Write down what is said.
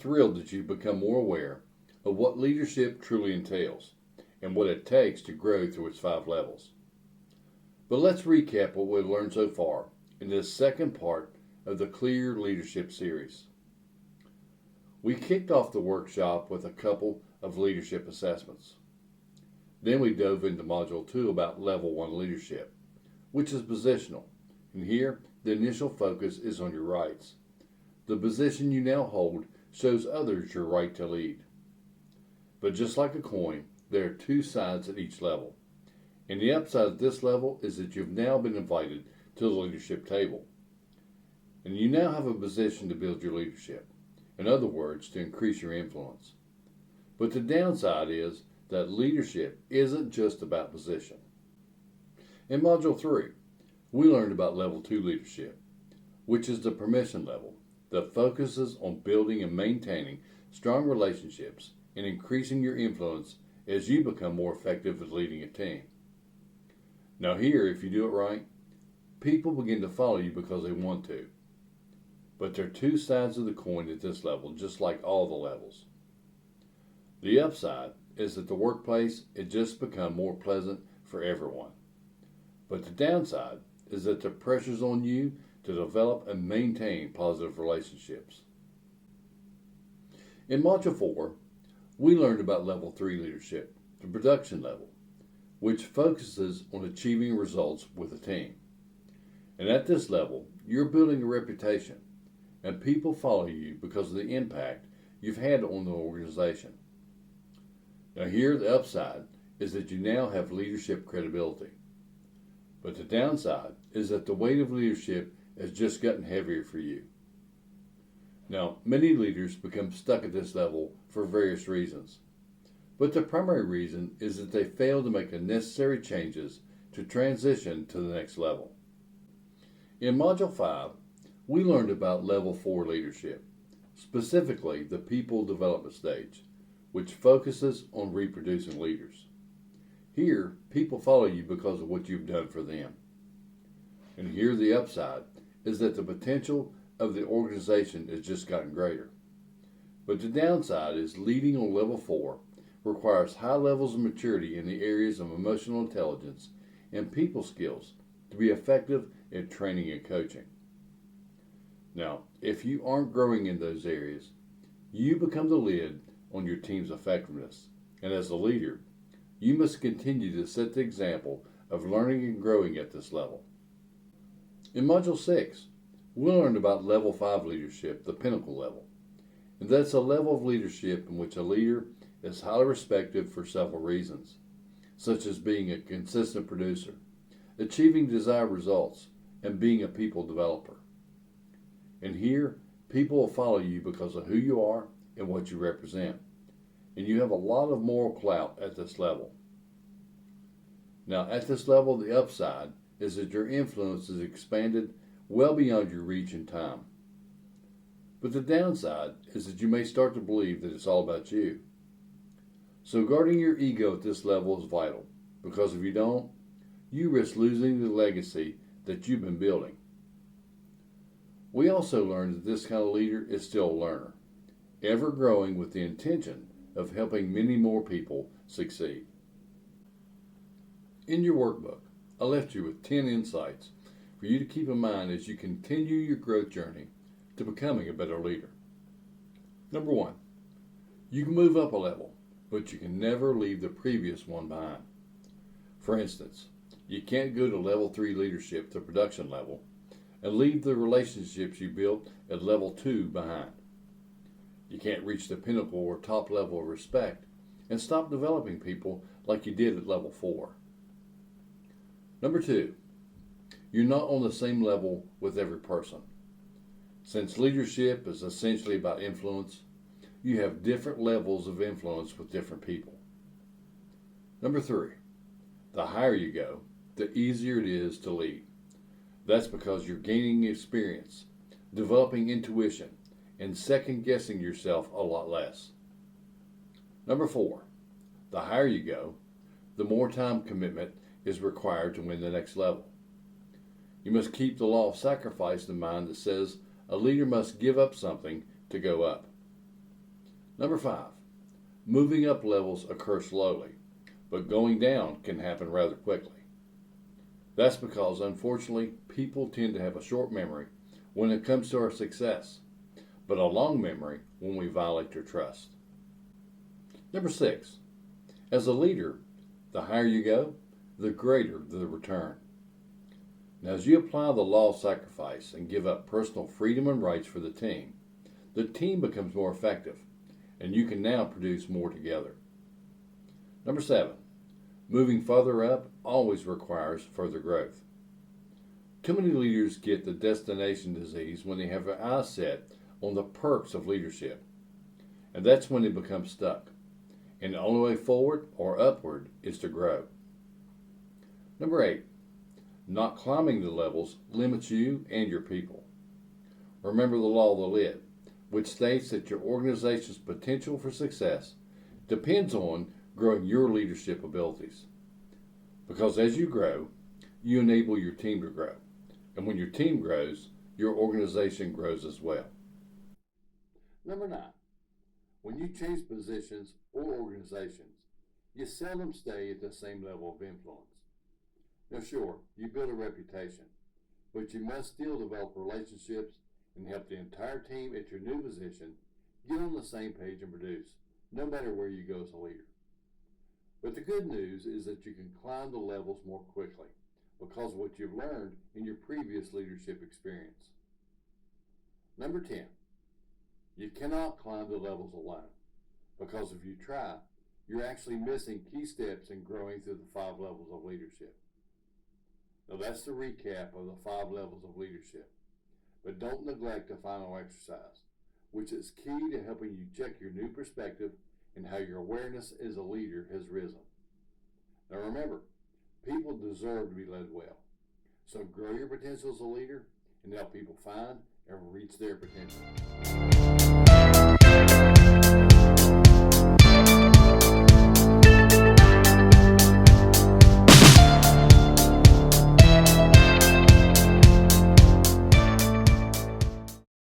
thrilled that you've become more aware of what leadership truly entails and what it takes to grow through its 5 levels. But let's recap what we've learned so far in this second part of the Clear Leadership series. We kicked off the workshop with a couple of leadership assessments. Then we dove into Module 2 about Level 1 leadership, which is positional. And here, the initial focus is on your rights. The position you now hold shows others your right to lead. But just like a coin, there are 2 sides at each level. And the upside of this level is that you've now been invited to the leadership table. And you now have a position to build your leadership. In other words, to increase your influence. But the downside is that leadership isn't just about position. In Module 3, we learned about Level 2 leadership, which is the permission level that focuses on building and maintaining strong relationships and increasing your influence as you become more effective at leading a team. Now here, if you do it right, people begin to follow you because they want to. But there are 2 sides of the coin at this level, just like all the levels. The upside is that the workplace has just become more pleasant for everyone. But the downside is that the pressure's on you to develop and maintain positive relationships. In Module 4, we learned about Level 3 leadership, the production level, which focuses on achieving results with a team. And at this level, you're building a reputation, and people follow you because of the impact you've had on the organization. Now here, the upside is that you now have leadership credibility. But the downside is that the weight of leadership has just gotten heavier for you. Now, many leaders become stuck at this level for various reasons. But the primary reason is that they fail to make the necessary changes to transition to the next level. In Module 5, we learned about Level 4 leadership, specifically the people development stage, which focuses on reproducing leaders. Here, people follow you because of what you've done for them. And here the upside is that the potential of the organization has just gotten greater. But the downside is leading on Level 4 requires high levels of maturity in the areas of emotional intelligence and people skills to be effective in training and coaching. Now, if you aren't growing in those areas, you become the lid on your team's effectiveness. And as a leader, you must continue to set the example of learning and growing at this level. In Module 6, we learned about Level 5 leadership, the pinnacle level. And that's a level of leadership in which a leader is highly respected for several reasons, such as being a consistent producer, achieving desired results, and being a people developer. And here, people will follow you because of who you are and what you represent. And you have a lot of moral clout at this level. Now, at this level, the upside is that your influence is expanded well beyond your reach and time. But the downside is that you may start to believe that it's all about you. So guarding your ego at this level is vital, because if you don't, you risk losing the legacy that you've been building. We also learned that this kind of leader is still a learner, ever growing with the intention of helping many more people succeed. In your workbook, I left you with 10 insights for you to keep in mind as you continue your growth journey to becoming a better leader. Number 1, you can move up a level, but you can never leave the previous one behind. For instance, you can't go to Level 3 leadership, the production level, and leave the relationships you built at Level 2 behind. You can't reach the pinnacle or top level of respect and stop developing people like you did at Level 4. Number 2, you're not on the same level with every person. Since leadership is essentially about influence, you have different levels of influence with different people. Number 3, the higher you go, the easier it is to lead. That's because you're gaining experience, developing intuition, and second-guessing yourself a lot less. Number 4, the higher you go, the more time commitment is required to win the next level. You must keep the law of sacrifice in mind that says a leader must give up something to go up. Number 5, moving up levels occur slowly, but going down can happen rather quickly. That's because, unfortunately, people tend to have a short memory when it comes to our success, but a long memory when we violate their trust. Number 6, as a leader, the higher you go, the greater the return. Now, as you apply the law of sacrifice and give up personal freedom and rights for the team becomes more effective, and you can now produce more together. Number 7, moving further up always requires further growth. Too many leaders get the destination disease when they have their eyes set on the perks of leadership, and that's when they become stuck. And the only way forward or upward is to grow. Number 8, not climbing the levels limits you and your people. Remember the law of the lid, which states that your organization's potential for success depends on growing your leadership abilities. Because as you grow, you enable your team to grow. And when your team grows, your organization grows as well. Number 9, when you change positions or organizations, you seldom stay at the same level of influence. Now sure, you build a reputation, but you must still develop relationships and help the entire team at your new position get on the same page and produce, no matter where you go as a leader. But the good news is that you can climb the levels more quickly because of what you've learned in your previous leadership experience. Number 10, you cannot climb the levels alone because if you try, you're actually missing key steps in growing through the 5 levels of leadership. Now that's the recap of the 5 levels of leadership. But don't neglect the final exercise, which is key to helping you check your new perspective and how your awareness as a leader has risen. Now remember, people deserve to be led well. So grow your potential as a leader and help people find and reach their potential.